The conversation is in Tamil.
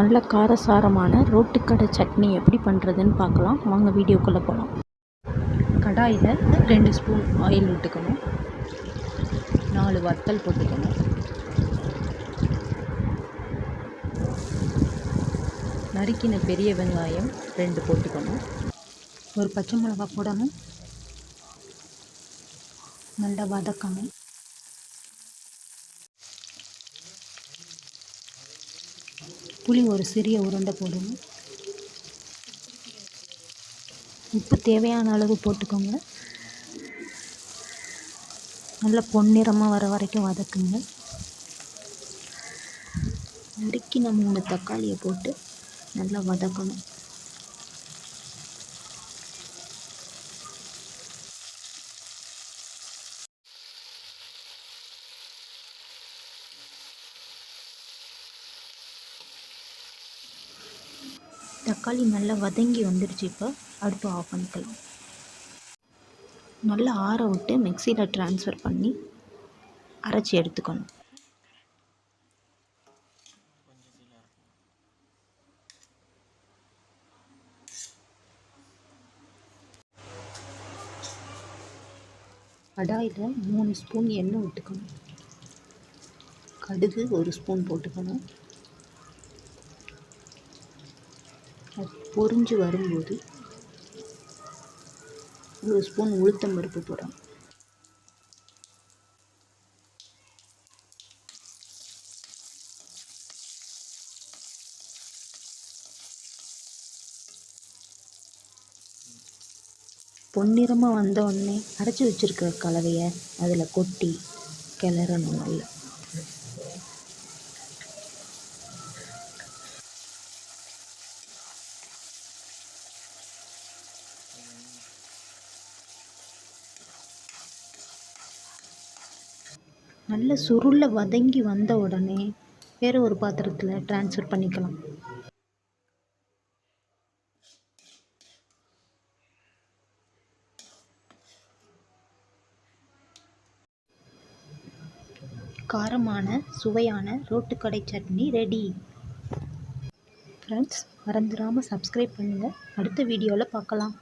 நல்ல காரசாரமான ரோட்டுக்கடை சட்னி எப்படி பண்ணுறதுன்னு பார்க்கலாம். வாங்க வீடியோக்குள்ளே போகலாம். கடாயில் 2 ஸ்பூன் ஆயில் விட்டுக்கணும். 4 வத்தல் போட்டுக்கணும். நறுக்கின பெரிய வெங்காயம் 2 போட்டுக்கணும். ஒரு பச்சை மிளகாய் போடணும். நல்லா வதக்கணும். புளி ஒரு சிறிய உருண்டை போடணும். உப்பு தேவையான அளவு போட்டுக்கோங்க. நல்லா பொன்னிறமாக வர வரைக்கும் வதக்குங்க. நறுக்கின 3 தக்காளியை போட்டு நல்லா வதக்கணும். தக்காளி நல்லா வதங்கி வந்துடுச்சு. இப்போ அடுப்பு ஆஃப் பண்ணிக்கலாம். நல்லா ஆற விட்டு மிக்சியில் ட்ரான்ஸ்ஃபர் பண்ணி அரைச்சி எடுத்துக்கணும். கடாயில் 3 ஸ்பூன் எண்ணெய் விட்டுக்கணும். கடுகு 1 ஸ்பூன் போட்டுக்கணும். அது பொரிஞ்சு வரும்போது 1 ஸ்பூன் உளுத்தம்பருப்பு போடணும். பொன்னிறமாக வந்த உடனே அரைச்சி வச்சுருக்கிற கலவையை அதில் கொட்டி கிளறணும். நல்ல சுருள வதங்கி வந்த உடனே வேறு ஒரு பாத்திரத்தில் ட்ரான்ஸ்ஃபர் பண்ணிக்கலாம். காரமான சுவையான ரோட்டுக்கடை சட்னி ரெடி. ஃப்ரெண்ட்ஸ், மறந்துடாமல் சப்ஸ்கிரைப் பண்ணுங்கள். அடுத்த வீடியோவில் பார்க்கலாம்.